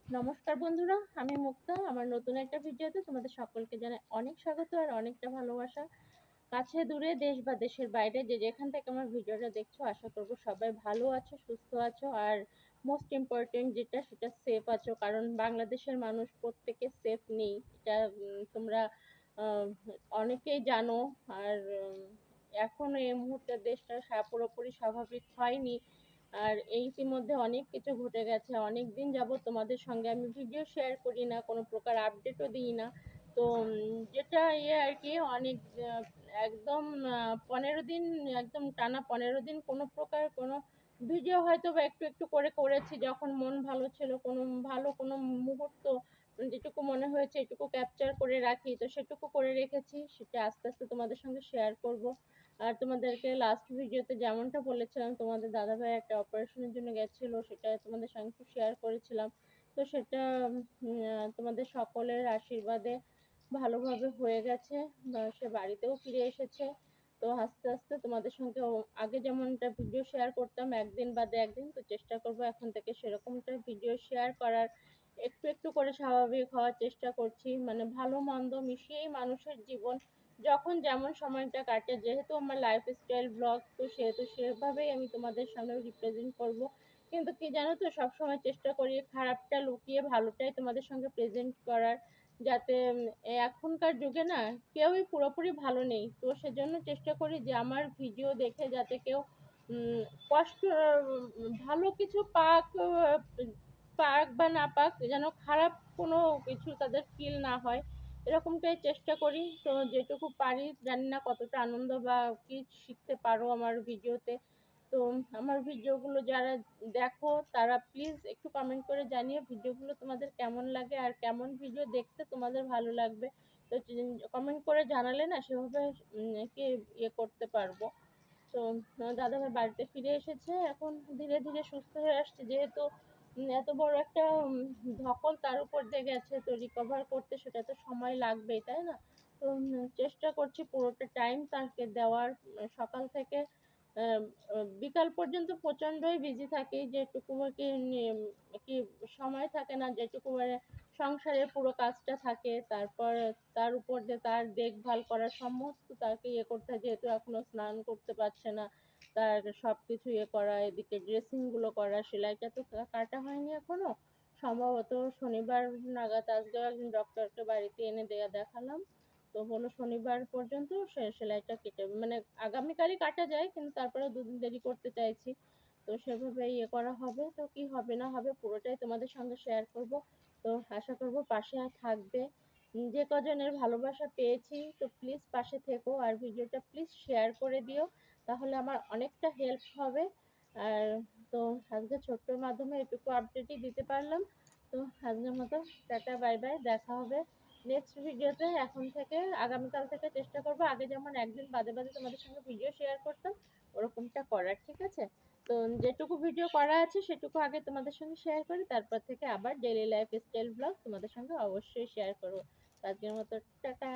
নমস্কার বন্ধুরা, আমি মুক্তা। আমার নতুন একটা ভিডিওতে তোমাদের সকলকে জানাই অনেক স্বাগত আর অনেকটা ভালোবাসা। কাছে দূরে দেশ বা দেশের বাইরে যে যেখান থেকে আমার ভিডিওটা দেখছো, আশা করব সবাই ভালো আছো, সুস্থ আছো, আর মোস্ট ইম্পর্টেন্ট যেটা সেটা সেফ আছো। কারণ বাংলাদেশের মানুষ প্রত্যেকে সেফ নেই, এটা তোমরা আহ, অনেকেই জানো। আর এখন এই মুহূর্তে দেশটা পুরোপুরি স্বাভাবিক হয়নি। আর এই ইতিমধ্যে অনেক কিছু ঘটে গেছে। অনেক দিন যাবত তোমাদের সঙ্গে আমি ভিডিও শেয়ার করি না, কোনো প্রকার আপডেটও দিই না। তো যেটা আর কি অনেক একদম 15 দিন, একদম টানা 15 দিন কোনো প্রকার কোনো ভিডিও হয়তো বা একটু একটু করে করেছি, যখন মন ভালো ছিল, কোনো ভালো কোনো মুহূর্ত যেটুকু মনে হয়েছে এটুকু ক্যাপচার করে রাখি, তো সেটুকু করে রেখেছি। সেটা আস্তে আস্তে তোমাদের সঙ্গে শেয়ার করব। আর তোমাদেরকে লাস্ট ভিডিওতে যেমনটা বলেছিলাম, তোমাদের দাদাভাই একটা অপারেশনের জন্য গেছিল, সেটা তোমাদের সঙ্গে শেয়ার করেছিলাম। তো সেটা তোমাদের সকলের আশীর্বাদে ভালোভাবে হয়ে গেছে, সে বাড়িতেও ফিরে এসেছে। তো আস্তে আস্তে তোমাদের সঙ্গে আগে যেমনটা ভিডিও শেয়ার করতাম একদিন বাদে একদিন, তো চেষ্টা করব এখন থেকে সেরকমটা ভিডিও শেয়ার করার। একটু একটু করে স্বাভাবিক হওয়ার চেষ্টা করছি, মানে ভালো মন্দ মিশিয়েই মানুষের জীবন যখন যেমন সময়টা কাটে। যেহেতু আমার লাইফস্টাইল ব্লগ, তো সেহেতু সেভাবেই আমি তোমাদের সামনে রিপ্রেজেন্ট করব। কিন্তু কি জানো তো, সবসময় চেষ্টা করি খারাপটা লুকিয়ে ভালোটাই তোমাদের সঙ্গে প্রেজেন্ট করার, যাতে এখনকার যুগে না কেউই পুরোপুরি ভালো নেই। তো সেজন্য চেষ্টা করি যে আমার ভিডিও দেখে যাতে কেউ উম, কষ্ট ভালো কিছু পাক, পাক বা না পাক, যেন খারাপ কোনো কিছু তাদের ফিল না হয়, এরকমটাই চেষ্টা করি। তো যেটুকু পারি, জানি না কতটা আনন্দ বা কি শিখতে পারো আমার ভিডিওতে। তো আমার ভিডিওগুলো যারা দেখো তারা প্লিজ একটু কমেন্ট করে জানিও ভিডিওগুলো তোমাদের কেমন লাগে আর কেমন ভিডিও দেখতে তোমাদের ভালো লাগবে। তো কমেন্ট করে জানালে না সেভাবে কি করতে পারবো। তো দাদাভাই বাড়িতে ফিরে এসেছে, এখন ধীরে ধীরে সুস্থ হয়ে আসছে। যেহেতু এত বড় একটা ধকল তার উপর দিয়ে গেছে, তো রিকভার করতে সেটা তো সময় লাগবেই, তাই না? তো চেষ্টা করছি পুরোটা টাইম তাকে দেওয়ার। সকাল থেকে আহ, বিকাল পর্যন্ত প্রচন্ডই বিজি থাকি, যেটুকু কি কি সময় থাকে না, যেটুকু মানে সংসারের পুরো কাজটা থাকে। তারপর তার উপর দিয়ে তার দেখভাল করা, সমস্ত তাকে করতে হয়, যেহেতু এখনো স্নান করতে পারছে না। তার সবকিছু করা, এদিকে ড্রেসিং গুলো করা, সেলাইটা তো কাটা হয়নি এখনো। সম্ভবত শনিবার নাগাদ আজকে একজন ডক্টরকে বাড়িতে এনে দেখালাম। তো হলো শনিবার পর্যন্ত সেলাইটা কেটে, মানে আগামীকালই কাটা যায়, কিন্তু তারপরে দুদিন দেরি করতে চাইছি। তো সেভাবে করা হবে। তো কি হবে না হবে পুরোটাই তোমাদের সঙ্গে শেয়ার করব। তো আশা করব পাশে থাকবে। যে কজনের ভালোবাসা পেয়েছি, তো প্লিজ পাশে থেকো আর ভিডিওটা প্লিজ শেয়ার করে দিও, তাহলে আমার অনেকটা হেল্প হবে। আর তো আজকে ছোট্টর মাধ্যমে এটুকু আপডেটই দিতে পারলাম। তো আজকের মতো টাটা, বাই বাই, দেখা হবে নেক্সট ভিডিওতে। এখন থেকে আগামীকাল থেকে চেষ্টা করব আগে যেমন একদিন বাদে বাদে তোমাদের সঙ্গে ভিডিও শেয়ার করতাম, ওরকমটা করার, ঠিক আছে? তো যেটুকু ভিডিও করা আছে সেটুকু আগে তোমাদের সঙ্গে শেয়ার করি, তারপর থেকে আবার ডেইলি লাইফ স্টাইল ব্লগ তোমাদের সঙ্গে অবশ্যই শেয়ার করবো। আজকের মতো টাটা।